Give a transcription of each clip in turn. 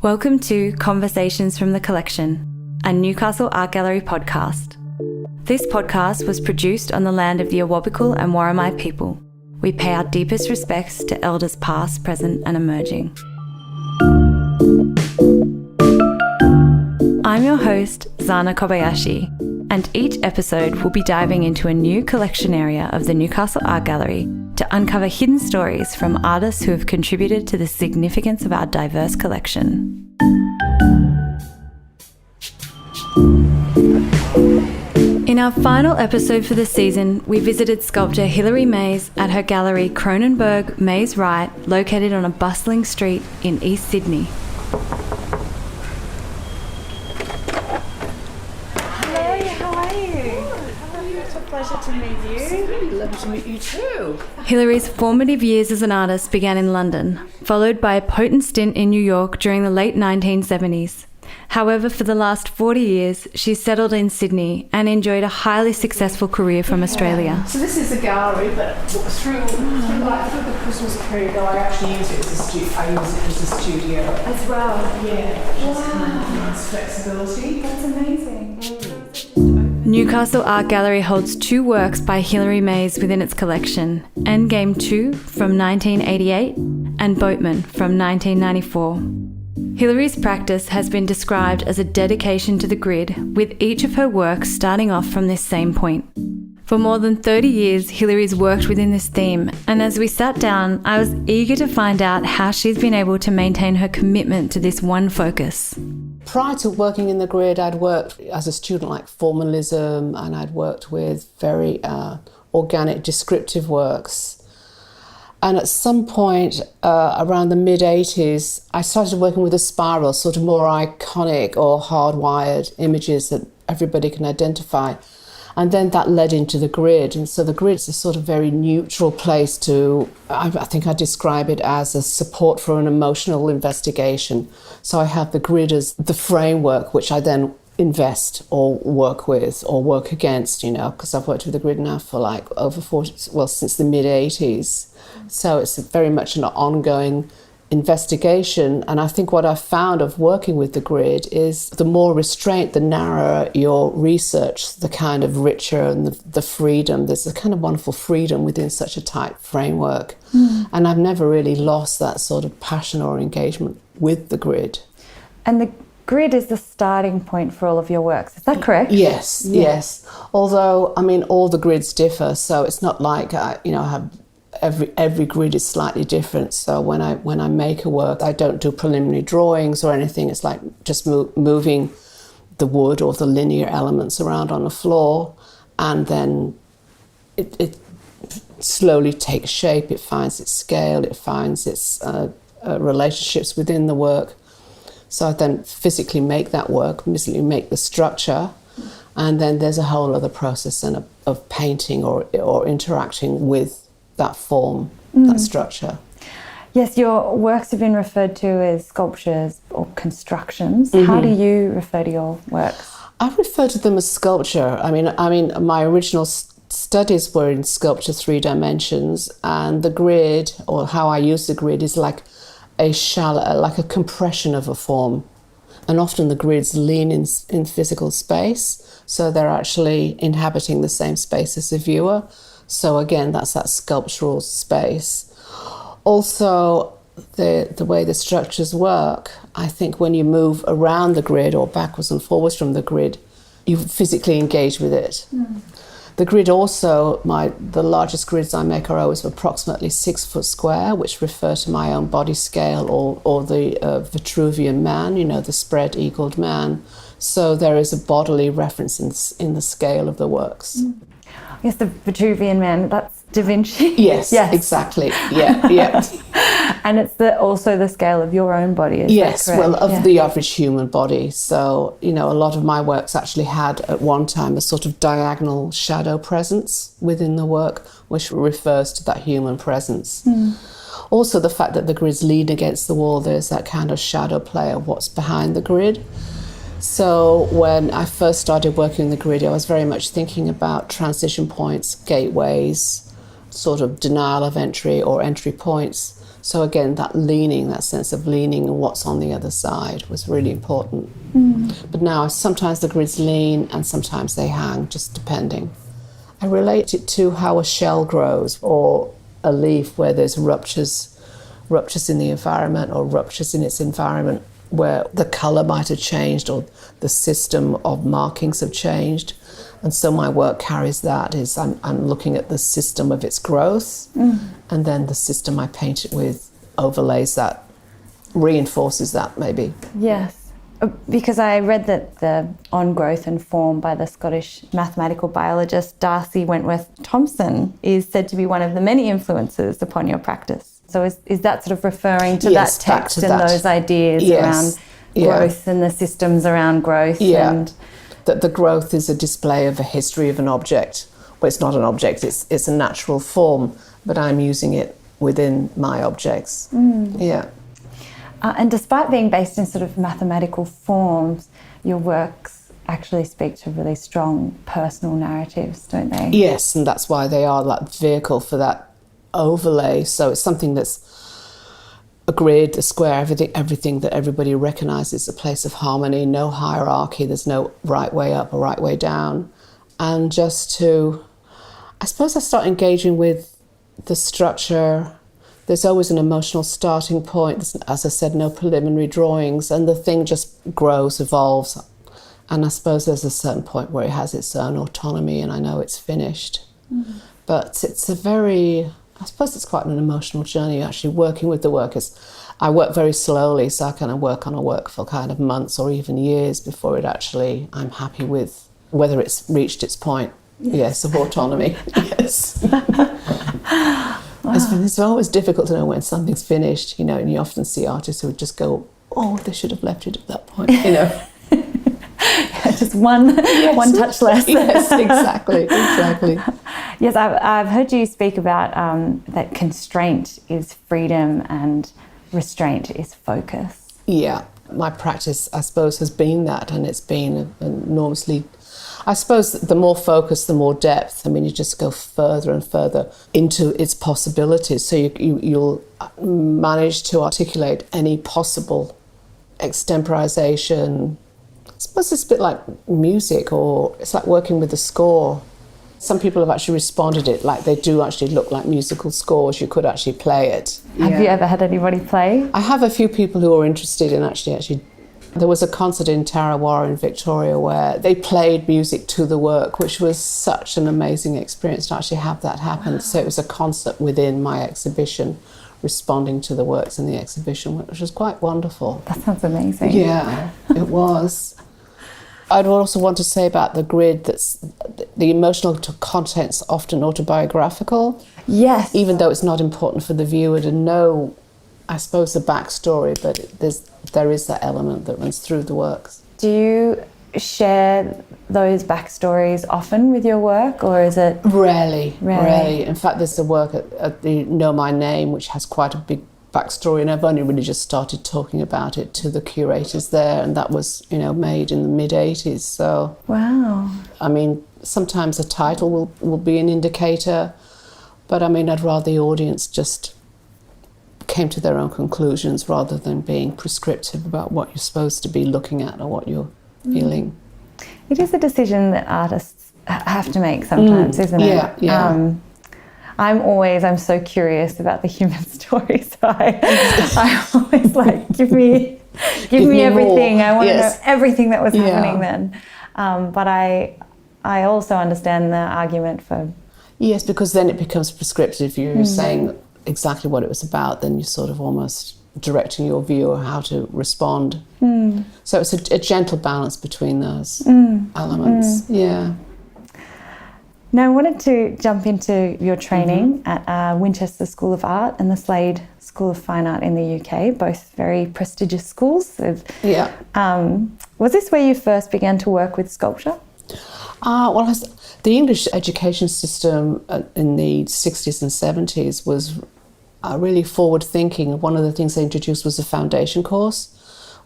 Welcome to Conversations from the Collection, a Newcastle Art Gallery podcast. This podcast was produced on the land of the Awabakal and Warramai people. We pay our deepest respects to elders past, present and emerging. I'm your host, Zana Kobayashi, and each episode will be diving into a new collection area of the Newcastle Art Gallery to uncover hidden stories from artists who have contributed to the significance of our diverse collection. In our final episode for the season, we visited sculptor Hilarie Mais at her gallery Cronenberg Mais Right, located on a bustling street in East Sydney. Pleasure to meet you. It's really lovely to meet you too. Hilarie's formative years as an artist began in London, followed by a potent stint in New York during the late 1970s. However, for the last 40 years, she's settled in Sydney and enjoyed a highly successwell career from Australia. So this is a gallery, but through the Christmas period, though, I actually use it as a studio. As well. Yeah. Just kind of nice flexibility. That's amazing. Newcastle Art Gallery holds two works by Hilarie Mais within its collection, Endgame 2 from 1988 and Boatman from 1994. Hilarie's practice has been described as a dedication to the grid, with each of her works starting off from this same point. For more than 30 years, Hilarie's worked within this theme, and as we sat down, I was eager to find out how she's been able to maintain her commitment to this one focus. Prior to working in the grid, I'd worked as a student like formalism, and I'd worked with very organic descriptive works. And at some point around the mid-80s, I started working with a spiral, sort of more iconic or hardwired images that everybody can identify. And then that led into the grid. And so the grid's a sort of very neutral place to, I think I describe it as a support for an emotional investigation. So I have the grid as the framework, which I then invest or work with or work against, because I've worked with the grid now for like over 40, well, since the mid-80s. So it's very much an ongoing investigation. And I think what I've found of working with the grid is the more restraint, the narrower your research, the kind of richer and the freedom. There's a kind of wonderful freedom within such a tight framework. And I've never really lost that sort of passion or engagement with the grid. And the grid is the starting point for all of your works, is that correct? Yes. Although, I mean, all the grids differ, so it's not like, I have every grid is slightly different. So when I make a work, I don't do preliminary drawings or anything. It's like just moving the wood or the linear elements around on the floor, and then it slowly takes shape. It finds its scale. It finds its relationships within the work. So I then physically make that work, physically make the structure, and then there's a whole other process of painting or interacting with that form, that structure. Yes, your works have been referred to as sculptures or constructions. How do you refer to your works? I refer to them as sculpture. I mean, my original studies were in sculpture 3 dimensions, and the grid, or how I use the grid, is like a shallow, like a compression of a form. And often the grids lean in physical space, so they're actually inhabiting the same space as the viewer. So again, that's that sculptural space. Also, the way the structures work, I think when you move around the grid or backwards and forwards from the grid, you physically engage with it. The grid also, the largest grids I make are always approximately 6 foot square, which refer to my own body scale or the Vitruvian man, the spread-eagled man. So there is a bodily reference in the scale of the works. Yes, the Vitruvian man, that's Da Vinci. Yes, exactly. Yeah. And it's also the scale of your own body, is yes, that correct? Well, of the average human body. So, a lot of my works actually had at one time a sort of diagonal shadow presence within the work, which refers to that human presence. Also, the fact that the grids lean against the wall, there's that kind of shadow play of what's behind the grid. So when I first started working in the grid, I was very much thinking about transition points, gateways, sort of denial of entry or entry points. So again, that leaning, that sense of leaning and what's on the other side was really important. But now sometimes the grids lean and sometimes they hang, just depending. I relate it to how a shell grows, or a leaf where there's ruptures in the environment, or ruptures in its environment where the colour might have changed or the system of markings have changed. And so my work carries that, is I'm looking at the system of its growth, and then the system I paint it with overlays that, reinforces that maybe. Yes, because I read that the On Growth and Form by the Scottish mathematical biologist Darcy Wentworth Thompson is said to be one of the many influences upon your practice. So is that sort of referring to Yes, that back text to and that. those ideas Yes. around growth and the systems around growth? Yeah. And That the growth is a display of a history of an object. Well, it's not an object, it's a natural form, but I'm using it within my objects. Yeah. and despite being based in sort of mathematical forms, your works actually speak to really strong personal narratives, don't they? Yes, and that's why they are that vehicle for that overlay. So it's something that's a grid, a square, everything that everybody recognises, a place of harmony, no hierarchy, there's no right way up or right way down. And just to, I suppose I start engaging with the structure. There's always an emotional starting point. There's, as I said, no preliminary drawings, and the thing just grows, evolves. And I suppose there's a certain point where it has its own autonomy and I know it's finished. But it's a very, I suppose it's quite an emotional journey actually working with the work. I work very slowly, so I kind of work on a work for kind of months or even years before it actually, I'm happy with whether it's reached its point, yes, of autonomy. Yes. It's always difficult to know when something's finished, you know, and you often see artists who would just go, oh, they should have left it at that point, you know. Just one touch less. Yes, exactly. Yes, I've heard you speak about that constraint is freedom and restraint is focus. Yeah, my practice, I suppose, has been that, and it's been enormously, I suppose the more focus, the more depth. I mean, you just go further and further into its possibilities, so you'll manage to articulate any possible extemporization. I suppose it's a bit like music, or it's like working with a score. Some people have actually responded it like they do actually look like musical scores. You could actually play it. Have you ever had anybody play? I have a few people who are interested in actually. There was a concert in Tarawara in Victoria where they played music to the work, which was such an amazing experience to actually have that happen. So it was a concert within my exhibition, responding to the works in the exhibition, which was quite wonderful. That sounds amazing. Yeah, it was. I'd also want to say about the grid that's the emotional content's often autobiographical. Yes. Even though it's not important for the viewer to know, I suppose, the backstory, but there is that element that runs through the works. Do you share those backstories often with your work, or is it? Rarely. In fact, there's the work at the Know My Name, which has quite a big backstory, and I've only really just started talking about it to the curators there, and that was, made in the mid-80s. So, wow. I mean, sometimes a title will be an indicator, but I mean, I'd rather the audience just came to their own conclusions rather than being prescriptive about what you're supposed to be looking at or what you're feeling. It is a decision that artists have to make sometimes, isn't it? Yeah. I'm so curious about the human story, so I'm always like, give me everything. More. I want to know Yes. everything that was happening then. But I also understand the argument for... Yes, because then it becomes prescriptive. If you're saying exactly what it was about, then you're sort of almost directing your viewer how to respond. So it's a gentle balance between those elements. Yeah. Now, I wanted to jump into your training at Winchester School of Art and the Slade School of Fine Art in the UK, both very prestigious schools. Yeah. Was this where you first began to work with sculpture? Well, the English education system in the 60s and 70s was really forward-thinking. One of the things they introduced was a foundation course,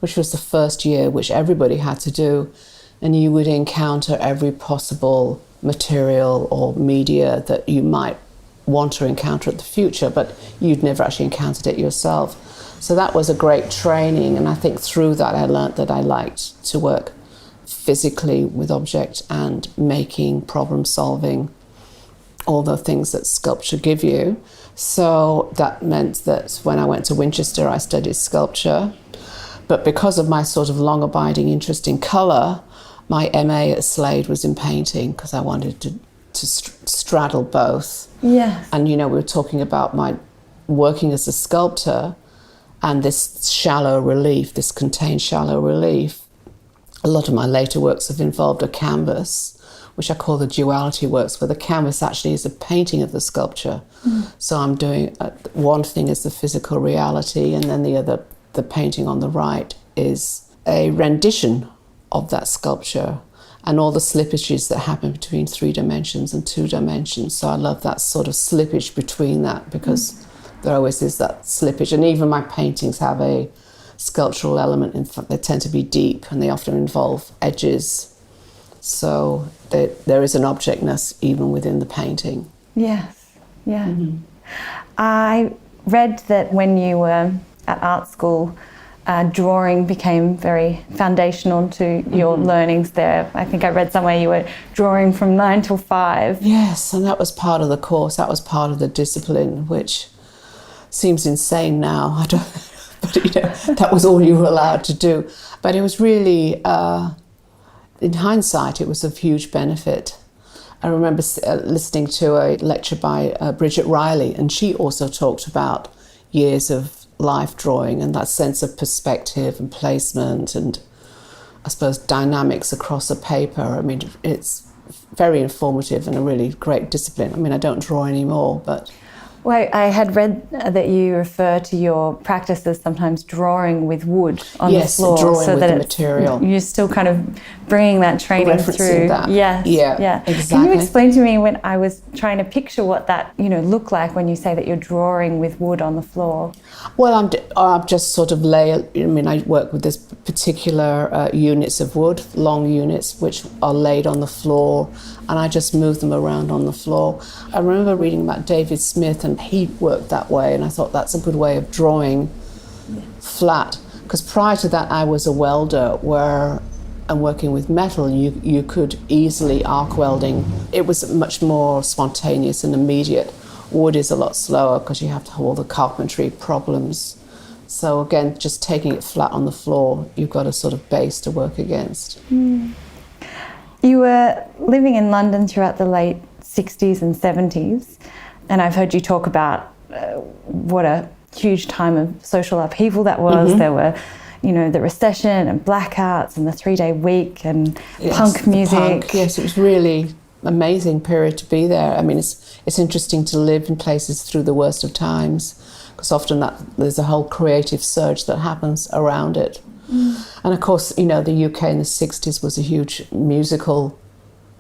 which was the first year which everybody had to do, and you would encounter every possible material or media that you might want to encounter at the future, but you'd never actually encountered it yourself. So that was a great training, and I think through that I learnt that I liked to work physically with objects and making, problem solving, all the things that sculpture give you. So that meant that when I went to Winchester, I studied sculpture. But because of my sort of long abiding interest in colour, my MA at Slade was in painting, because I wanted to straddle both. Yes. And, you know, we were talking about my working as a sculptor and this shallow relief, this contained shallow relief. A lot of my later works have involved a canvas, which I call the duality works, where the canvas actually is a painting of the sculpture. So I'm doing, one thing is the physical reality, and then the painting on the right is a rendition of that sculpture and all the slippages that happen between 3 dimensions and 2 dimensions. So I love that sort of slippage between that, because there always is that slippage. And even my paintings have a sculptural element. In fact, they tend to be deep, and they often involve edges. So there is an objectness even within the painting. Yes, yeah. I read that when you were at art school, drawing became very foundational to your learnings there. I think I read somewhere you were drawing from 9 till 5. Yes, and that was part of the course. That was part of the discipline, which seems insane now. I don't, but you know, that was all you were allowed to do. But it was really, in hindsight, it was of huge benefit. I remember listening to a lecture by Bridget Riley, and she also talked about years of life drawing and that sense of perspective and placement and, I suppose, dynamics across a paper. I mean, it's very informative and a really great discipline. I mean, I don't draw anymore, but... Well, I had read that you refer to your practice as sometimes drawing with wood on the floor. Yes, drawing so with that the material. You're still kind of bringing that training Referencing through. that. Yes, Yeah, exactly. Can you explain to me, when I was trying to picture what that, you know, looked like when you say that you're drawing with wood on the floor? Well, I'm just sort of I work with this particular units of wood, long units, which are laid on the floor, and I just move them around on the floor. I remember reading about David Smith, and he worked that way, and I thought that's a good way of drawing flat. Because prior to that, I was a welder and working with metal, you could easily arc welding. It was much more spontaneous and immediate. Wood is a lot slower because you have to have all the carpentry problems. So again, just taking it flat on the floor, you've got a sort of base to work against. You were living in London throughout the late 60s and 70s, and I've heard you talk about what a huge time of social upheaval that was. There were, you know, the recession and blackouts and the 3-day week and punk music. Yes, it was really amazing period to be there. I mean, it's interesting to live in places through the worst of times, because often there's a whole creative surge that happens around it. And of course, you know, the UK in the 60s was a huge musical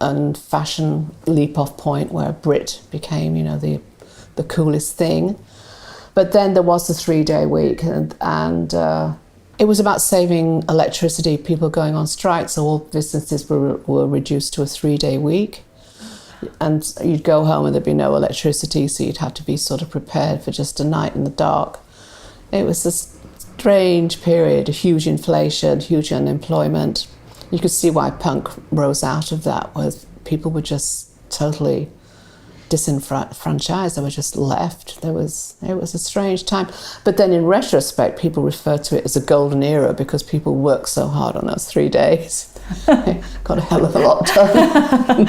and fashion leap-off point where Brit became, you know, the coolest thing. But then there was the 3-day week, and it was about saving electricity, people going on strike, so all businesses were reduced to a 3-day week. And you'd go home and there'd be no electricity, so you'd have to be sort of prepared for just a night in the dark. It was a strange period, a huge inflation, huge unemployment. You could see why punk rose out of that, where people were just totally disenfranchised. They were just left. It was a strange time. But then in retrospect, people refer to it as a golden era because people worked so hard on those 3 days. Got a hell of a lot done.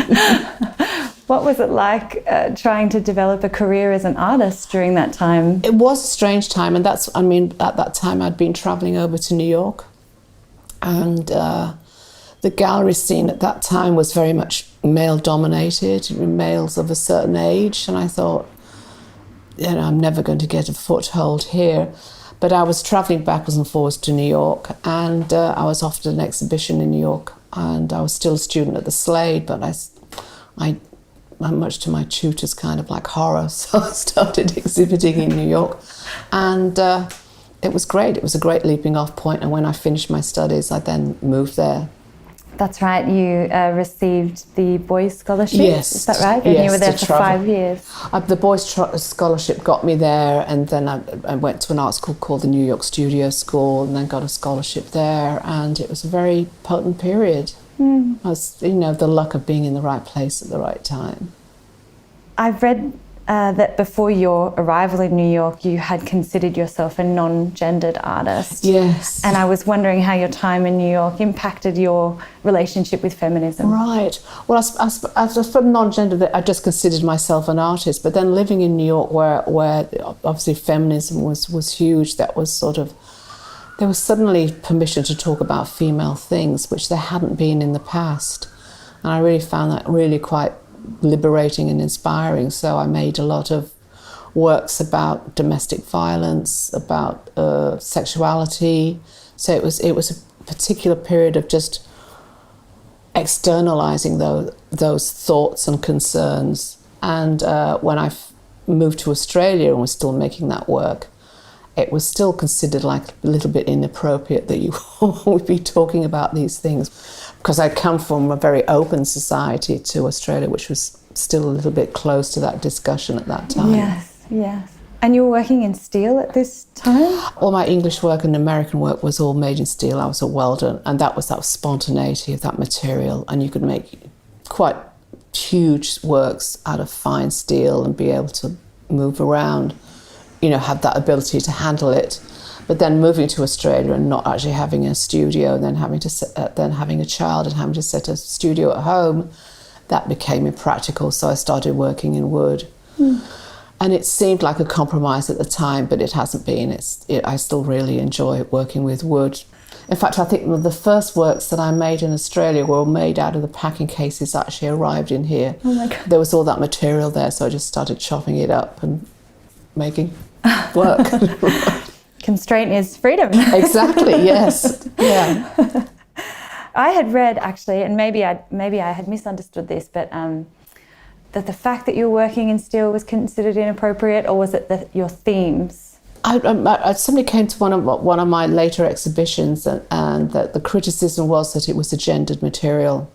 What was it like trying to develop a career as an artist during that time? It was a strange time, and at that time I'd been travelling over to New York, and the gallery scene at that time was very much male-dominated, males of a certain age, and I thought, you know, I'm never going to get a foothold here. But I was travelling backwards and forwards to New York, and I was offered an exhibition in New York, and I was still a student at the Slade, but I much to my tutor's kind of like horror, so I started exhibiting in New York, and it was great. It was a great leaping off point, and when I finished my studies, I then moved there. That's right. You received the Boys Scholarship. Yes. Is that right? And yes, you were there to for 5 years. The Boys Scholarship got me there, and then I went to an art school called the New York Studio School, and then got a scholarship there, and it was a very potent period. I was, the luck of being in the right place at the right time. I've read that before your arrival in New York, you had considered yourself a non-gendered artist. Yes. And I was wondering how your time in New York impacted your relationship with feminism. Right. Well, as for non-gendered, I just considered myself an artist. But then living in New York, where obviously feminism was huge, there was suddenly permission to talk about female things, which there hadn't been in the past. And I really found that really quite liberating and inspiring. So I made a lot of works about domestic violence, about sexuality. So it was a particular period of just externalizing those thoughts and concerns. And when I moved to Australia and was still making that work, it was still considered like a little bit inappropriate that you would be talking about these things, because I come from a very open society to Australia, which was still a little bit close to that discussion at that time. Yes. And you were working in steel at this time? All my English work and American work was all made in steel. I was a welder, and that was that spontaneity of that material, and you could make quite huge works out of fine steel and be able to move around, have that ability to handle it. But then moving to Australia and not actually having a studio, and then having a child and having to set a studio at home, that became impractical. So I started working in wood. And it seemed like a compromise at the time, but it hasn't been. I still really enjoy working with wood. In fact, I think the first works that I made in Australia were made out of the packing cases that actually arrived in here. Oh my God. There was all that material there, so I just started chopping it up and making work. Constraint is freedom. Exactly, yes. Yeah. I had read, actually, and maybe I had misunderstood this, but that the fact that you were working in steel was considered inappropriate, or was it your themes? Somebody came to one of my later exhibitions, and that the criticism was that it was a gendered material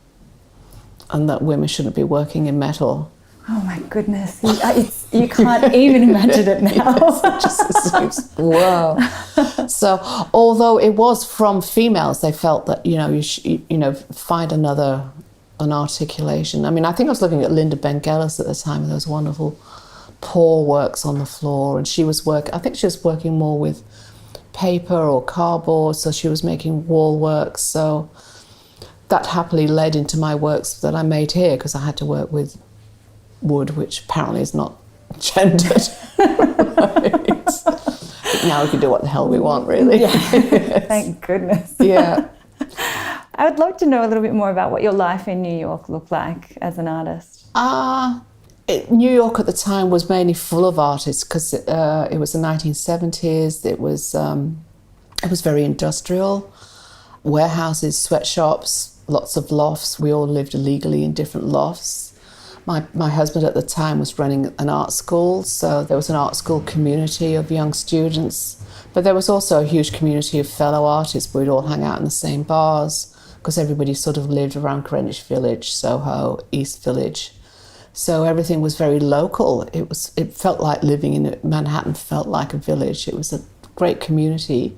and that women shouldn't be working in metal. Oh my goodness, you can't even imagine it now. Yes, whoa. So although it was from females, they felt that, find an articulation. I mean, I think I was looking at Linda Bengelis at the time, with those wonderful pour works on the floor, and I think she was working more with paper or cardboard, so she was making wall works. So that happily led into my works that I made here, because I had to work with wood, which apparently is not gendered. Right. Now we can do what the hell we want, really. Yeah. Yes. Thank goodness. Yeah. I would love to know a little bit more about what your life in New York looked like as an artist. New York at the time was mainly full of artists, because it was the 1970s. It was very industrial. Warehouses, sweatshops, lots of lofts. We all lived illegally in different lofts. My husband at the time was running an art school, so there was an art school community of young students. But there was also a huge community of fellow artists. We'd all hang out in the same bars, because everybody sort of lived around Greenwich Village, Soho, East Village. So everything was very local. It felt like living in Manhattan felt like a village. It was a great community.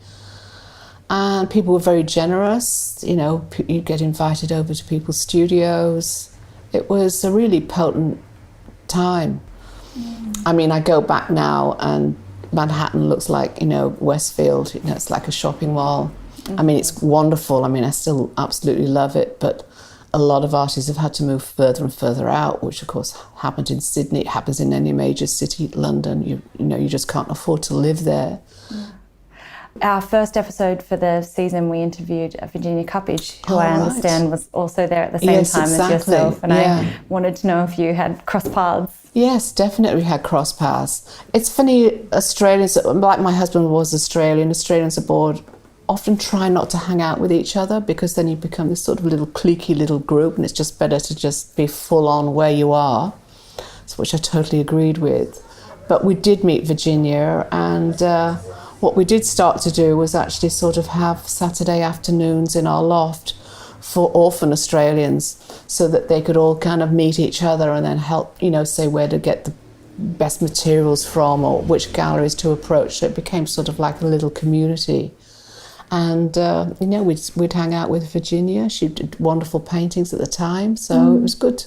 And people were very generous. You'd get invited over to people's studios. It was a really potent time. I mean, I go back now and Manhattan looks like, Westfield. It's like a shopping mall. I mean, it's wonderful. I mean, I still absolutely love it, but a lot of artists have had to move further and further out, which of course happened in Sydney. It happens in any major city. London, you just can't afford to live there. Yeah. Our first episode for the season, we interviewed Virginia Cuppage, who I understand was also there at the same time as yourself. And I wanted to know if you had crossed paths. Yes, definitely had cross paths. It's funny, Australians, like my husband was Australian, Australians abroad often try not to hang out with each other, because then you become this sort of little cliquey little group, and it's just better to just be full on where you are, which I totally agreed with. But we did meet Virginia, and what we did start to do was actually sort of have Saturday afternoons in our loft for orphan Australians so that they could all kind of meet each other and then help, say where to get the best materials from or which galleries to approach. So it became sort of like a little community. And, we'd hang out with Virginia. She did wonderful paintings at the time, so it was good.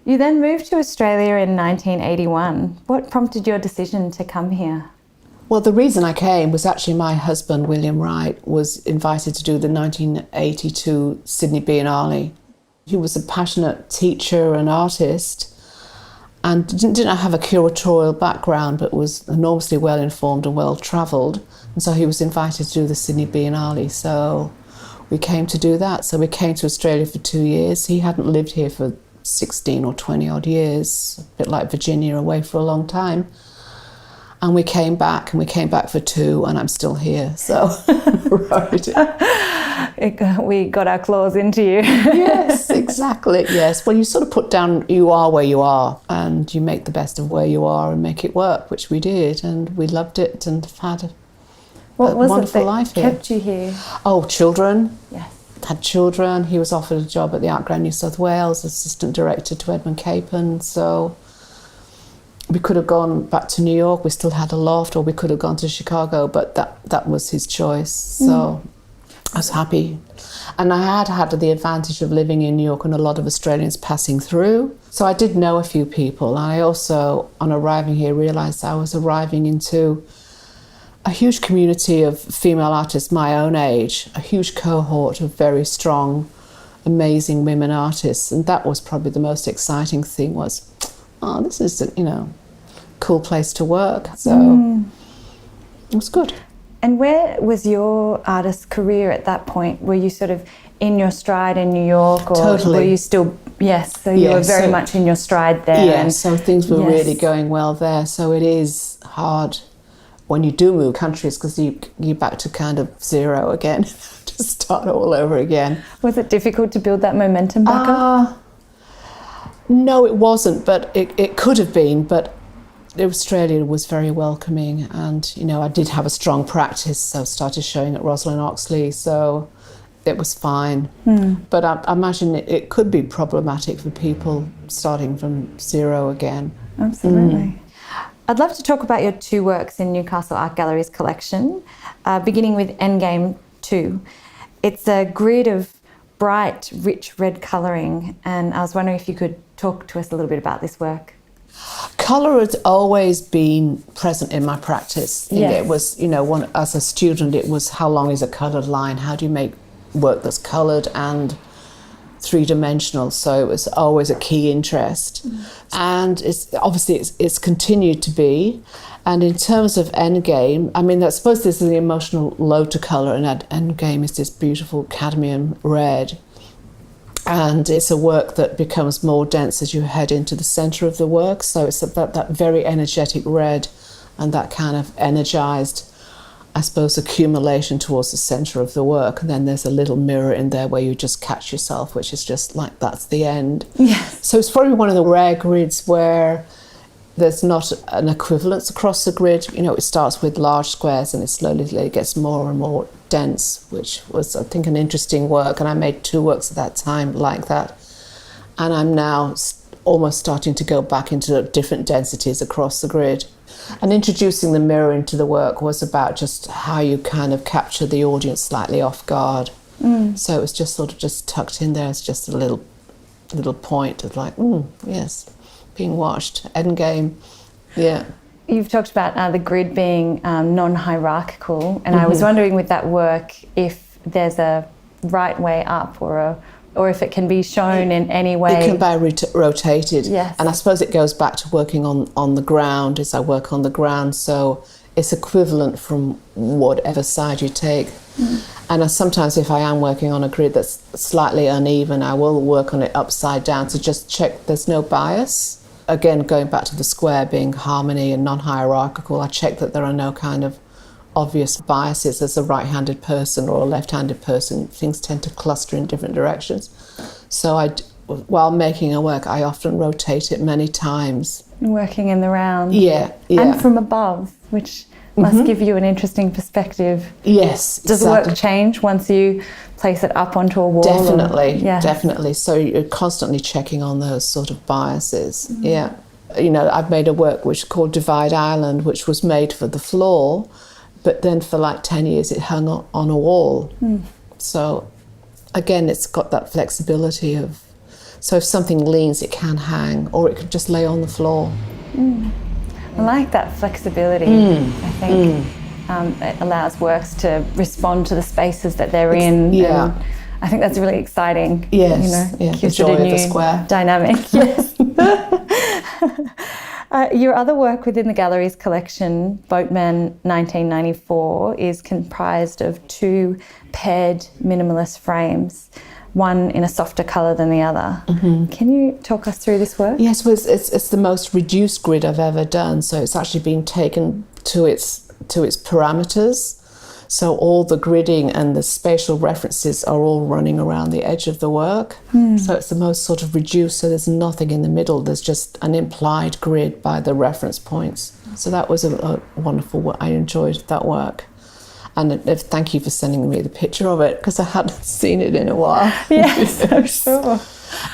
You then moved to Australia in 1981. What prompted your decision to come here? Well, the reason I came was actually my husband, William Wright, was invited to do the 1982 Sydney Biennale. He was a passionate teacher and artist and didn't have a curatorial background, but was enormously well-informed and well-travelled. And so he was invited to do the Sydney Biennale. So we came to do that. So we came to Australia for 2 years. He hadn't lived here for 16 or 20 odd years, a bit like Virginia, away for a long time. And we came back for 2, and I'm still here, so right. We got our claws into you. Yes, exactly, yes. Well, you sort of put down, you are where you are, and you make the best of where you are and make it work, which we did, and we loved it and have had a wonderful life here. What was it that kept you here? Oh, children. Yes. Had children. He was offered a job at the Art Gallery New South Wales, assistant director to Edmund Capon, so we could have gone back to New York, we still had a loft, or we could have gone to Chicago, but that was his choice. So I was happy. And I had the advantage of living in New York and a lot of Australians passing through. So I did know a few people. And I also, on arriving here, realised I was arriving into a huge community of female artists my own age, a huge cohort of very strong, amazing women artists. And that was probably the most exciting thing was, oh, this is a, cool place to work. So it was good. And where was your artist career at that point? Were you sort of in your stride in New York, or Totally. were you still, so you were very much in your stride there? Yeah, and, so things were really going well there. So it is hard when you do move countries because you're back to kind of zero again, to start all over again. Was it difficult to build that momentum back up? No, it wasn't, but it could have been. But Australia was very welcoming, and I did have a strong practice, so I started showing at Rosalind Oxley, so it was fine. But I imagine it could be problematic for people starting from zero again. Absolutely. I'd love to talk about your 2 works in Newcastle Art Gallery's collection, beginning with Endgame 2. It's a grid of bright, rich red colouring, and I was wondering if you could talk to us a little bit about this work. Colour has always been present in my practice. Yes. It was, as a student, it was how long is a coloured line? How do you make work that's coloured and three-dimensional? So it was always a key interest. And it's continued to be. And in terms of Endgame, I suppose this is the emotional low to colour, and Endgame is this beautiful cadmium red. And it's a work that becomes more dense as you head into the centre of the work. So it's that very energetic red and that kind of energised, I suppose, accumulation towards the centre of the work. And then there's a little mirror in there where you just catch yourself, which is just like, that's the end. Yes. So it's probably one of the rare grids where there's not an equivalence across the grid. It starts with large squares and it slowly gets more and more dense, which was, I think, an interesting work. And I made 2 works at that time like that. And I'm now almost starting to go back into different densities across the grid. And introducing the mirror into the work was about just how you kind of capture the audience slightly off guard. So it was just sort of just tucked in there as just a little point of like, yes, being watched. Endgame, yeah. You've talked about the grid being non-hierarchical, and I was wondering with that work if there's a right way up or if it can be shown in any way. It can be rotated. Yes. And I suppose it goes back to working on the ground, as I work on the ground, so it's equivalent from whatever side you take. And sometimes if I am working on a grid that's slightly uneven, I will work on it upside down to just check there's no bias. Again, going back to the square being harmony and non-hierarchical, I check that there are no kind of obvious biases. As a right-handed person or a left-handed person, things tend to cluster in different directions. So while making a work, I often rotate it many times. Working in the round. Yeah. And from above, which must give you an interesting perspective. Yes. Does the work change once you place it up onto a wall? Definitely, Yes. definitely. So you're constantly checking on those sort of biases. Yeah. You know, I've made a work which is called Divide Island, which was made for the floor, but then for like 10 years it hung on a wall. So again, it's got that flexibility of, so if something leans, it can hang, or it could just lay on the floor. I like that flexibility. I think it allows works to respond to the spaces that they're in. Yeah. And I think that's really exciting. Yes, You know, yeah, the gives joy it a of the new square. dynamic. Yes. Your other work within the gallery's collection, Boatman 1994, is comprised of 2 paired minimalist frames, one in a softer colour than the other. Can you talk us through this work? Yes, well, it's the most reduced grid I've ever done. So it's actually been taken to its parameters. So all the gridding and the spatial references are all running around the edge of the work. So it's the most sort of reduced, so there's nothing in the middle. There's just an implied grid by the reference points. So that was a wonderful work. I enjoyed that work. And thank you for sending me the picture of it, because I hadn't seen it in a while. Yes, I'm sure.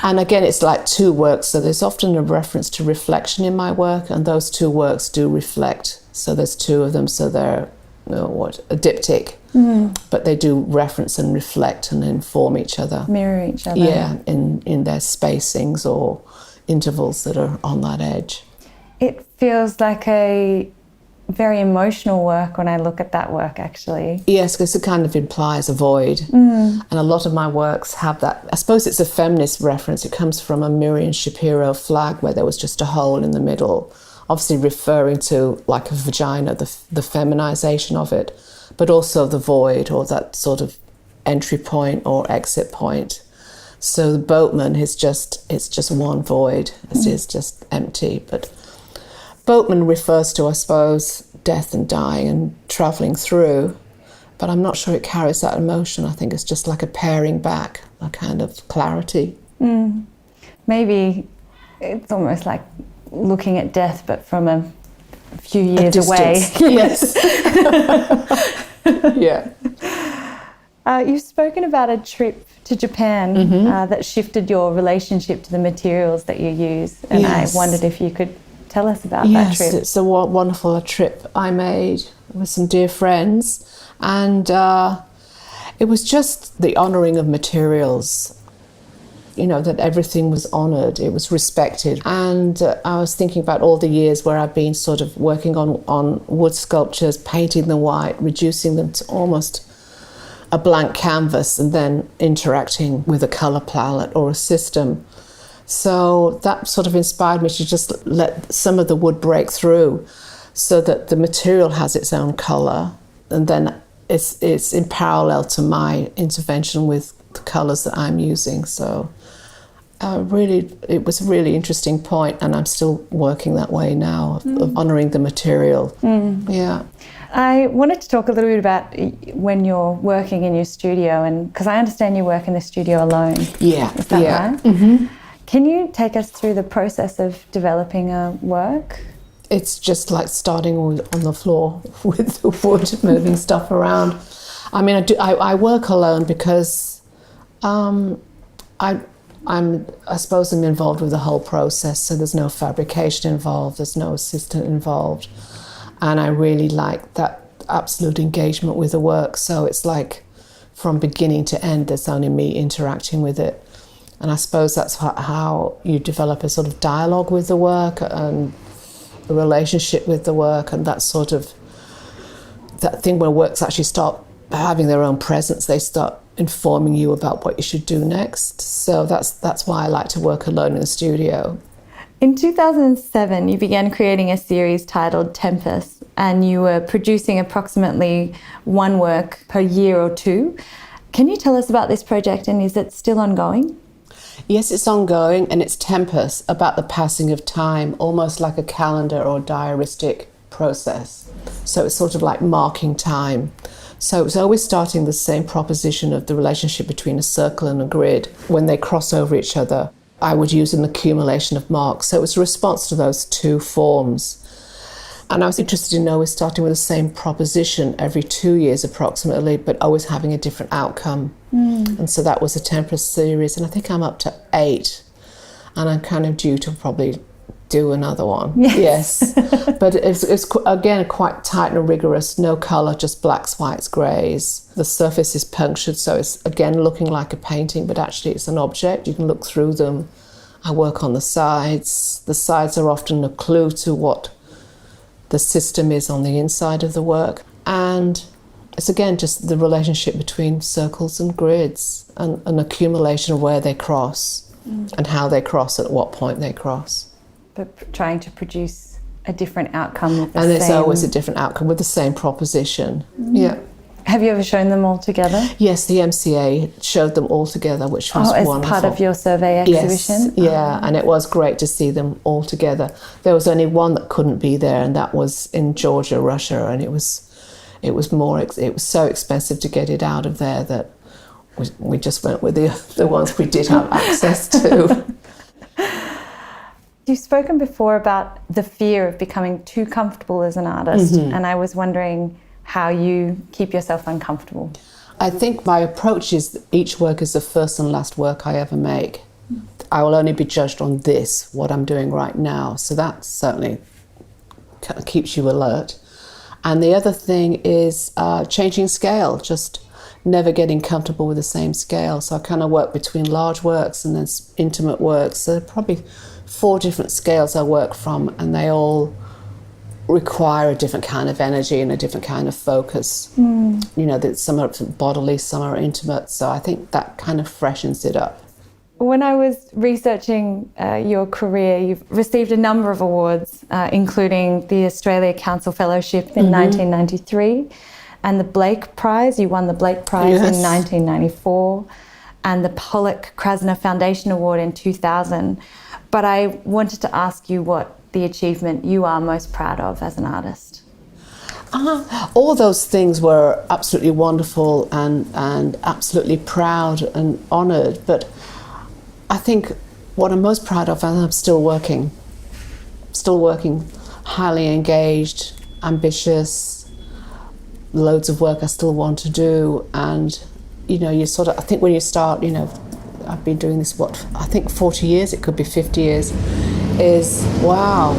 And again, it's like 2 works. So there's often a reference to reflection in my work, and those 2 works do reflect. So there's 2 of them, so they're a diptych, but they do reference and reflect and inform each other. Mirror each other. Yeah, in their spacings or intervals that are on that edge. It feels like a very emotional work when I look at that work, actually. Yes, because it kind of implies a void. And a lot of my works have that. I suppose it's a feminist reference. It comes from a Miriam Shapiro flag where there was just a hole in the middle, obviously referring to like a vagina, the feminization of it, but also the void, or that sort of entry point or exit point. So the boatman it's just one void. It's just empty. But boatman refers to, I suppose, death and dying and travelling through, but I'm not sure it carries that emotion. I think it's just like a paring back, a kind of clarity. Maybe it's almost like looking at death, but from a few years away. Yes. Yeah. You've spoken about a trip to Japan that shifted your relationship to the materials that you use, and Yes. I wondered if you could tell us about that Yes, trip. it's a wonderful trip I made with some dear friends, and it was just the honouring of materials. You know, that everything was honoured, it was respected. And I was thinking about all the years where I've been sort of working on wood sculptures, painting them white, reducing them to almost a blank canvas, and then interacting with a colour palette or a system. So that sort of inspired me to just let some of the wood break through, so that the material has its own colour, and then it's in parallel to my intervention with the colours that I'm using. So it was a really interesting point, and I'm still working that way now, of honouring the material. Yeah. I wanted to talk a little bit about when you're working in your studio, and because I understand you work in the studio alone. Yeah. Is that right? Mm-hmm. Can you take us through the process of developing a work? It's just like starting on the floor with the wood, moving stuff around. I mean, I work alone because I suppose I'm involved with the whole process, so there's no fabrication involved, there's no assistant involved, and I really like that absolute engagement with the work. So it's like from beginning to end, there's only me interacting with it. And I suppose that's how you develop a sort of dialogue with the work and a relationship with the work, and that sort of, that thing where works actually start having their own presence, they start informing you about what you should do next. So that's why I like to work alone in the studio. In 2007, you began creating a series titled Tempest, and you were producing approximately 1 work per year or 2. Can you tell us about this project, and is it still ongoing? Yes, it's ongoing, and it's Tempest, about the passing of time, almost like a calendar or diaristic process. So it's sort of like marking time. So it's always starting the same proposition of the relationship between a circle and a grid. When they cross over each other, I would use an accumulation of marks. So it was a response to those 2 forms. And I was interested in always starting with the same proposition every 2 years approximately, but always having a different outcome. And so that was a 10+ series, and I think I'm up to 8, and I'm kind of due to probably do another one. Yes. But it's again quite tight and rigorous, no colour, just blacks, whites, greys. The surface is punctured, so it's again looking like a painting, but actually it's an object. You can look through them. I work on the sides. The sides are often a clue to what the system is on the inside of the work. And it's again just the relationship between circles and grids, and an accumulation of where they cross and how they cross, at what point they cross. But trying to produce a different outcome with the and same... there's always a different outcome with the same proposition. Yeah. Have you ever shown them all together? Yes, the MCA showed them all together, which was wonderful. As part of your survey exhibition? Yes, yeah, and it was great to see them all together. There was only one that couldn't be there, and that was in Georgia, Russia, and it was so expensive to get it out of there that we just went with the ones we did have access to. You've spoken before about the fear of becoming too comfortable as an artist, and I was wondering how you keep yourself uncomfortable. I think my approach is each work is the first and last work I ever make. I will only be judged on this, what I'm doing right now. So that certainly kind of keeps you alert. And the other thing is changing scale, just never getting comfortable with the same scale. So I kind of work between large works and then intimate works. So there are probably 4 different scales I work from, and they all require a different kind of energy and a different kind of focus. You know, that some are bodily, some are intimate. So I think that kind of freshens it up. When I was researching your career, you've received a number of awards, including the Australia Council Fellowship in 1993 and the Blake Prize. You won the Blake Prize in 1994 and the Pollock-Krasner Foundation Award in 2000. But I wanted to ask you what the achievement you are most proud of as an artist. All those things were absolutely wonderful and absolutely proud and honoured, but I think what I'm most proud of is I'm still working, highly engaged, ambitious, loads of work I still want to do. And you know, you sort of, I think when you start, you know, I've been doing this, I think 40 years, it could be 50 years, is wow,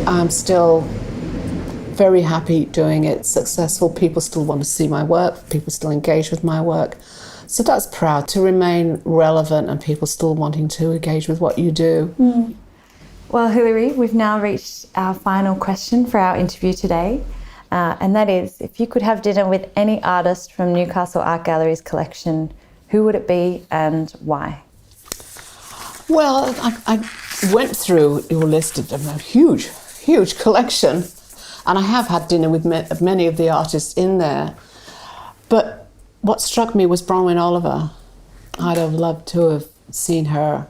I'm still very happy doing it, successful. People still want to see my work, people still engage with my work. So that's proud to remain relevant and people still wanting to engage with what you do. Well, Hilarie, we've now reached our final question for our interview today. And that is, if you could have dinner with any artist from Newcastle Art Gallery's collection, who would it be and why? Well, I went through your list of a huge collection, and I have had dinner with many of the artists in there. But what struck me was Bronwyn Oliver. I'd have loved to have seen her.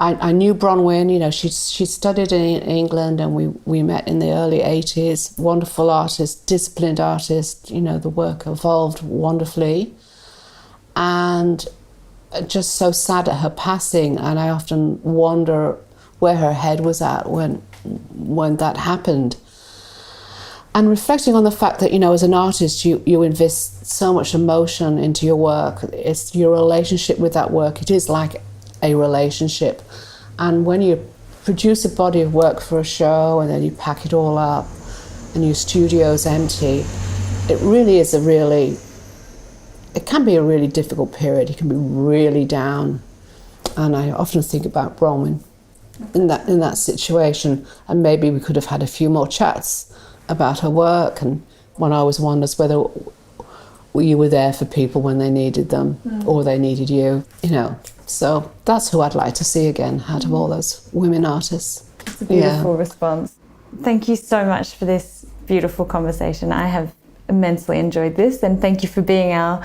I knew Bronwyn, you know, she studied in England, and we met in the early 80s. Wonderful artist, disciplined artist, you know, the work evolved wonderfully. And just so sad at her passing, and I often wonder where her head was at when that happened. And reflecting on the fact that, you know, as an artist, you invest so much emotion into your work. It's your relationship with that work. It is like a relationship. And when you produce a body of work for a show and then you pack it all up and your studio's empty, it really is it can be a really difficult period. It can be really down. And I often think about Bronwyn in that situation, and maybe we could have had a few more chats about her work, and one always wonders whether you were there for people when they needed them or they needed you, you know. So that's who I'd like to see again out of all those women artists. It's a beautiful response. Thank you so much for this beautiful conversation. I have immensely enjoyed this, and thank you for being our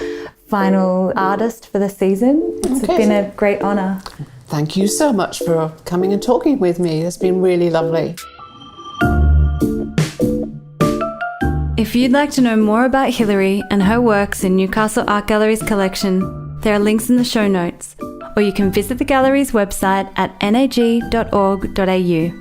final artist for the season. It's been a great honour. Thank you so much for coming and talking with me. It's been really lovely. If you'd like to know more about Hilarie and her works in Newcastle Art Gallery's collection, there are links in the show notes, or you can visit the gallery's website at nag.org.au.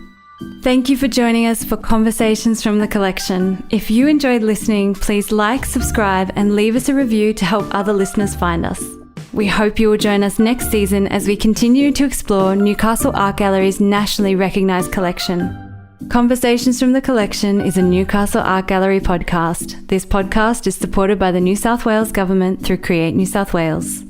Thank you for joining us for Conversations from the Collection. If you enjoyed listening, please like, subscribe, and leave us a review to help other listeners find us. We hope you will join us next season as we continue to explore Newcastle Art Gallery's nationally recognised collection. Conversations from the Collection is a Newcastle Art Gallery podcast. This podcast is supported by the New South Wales Government through Create New South Wales.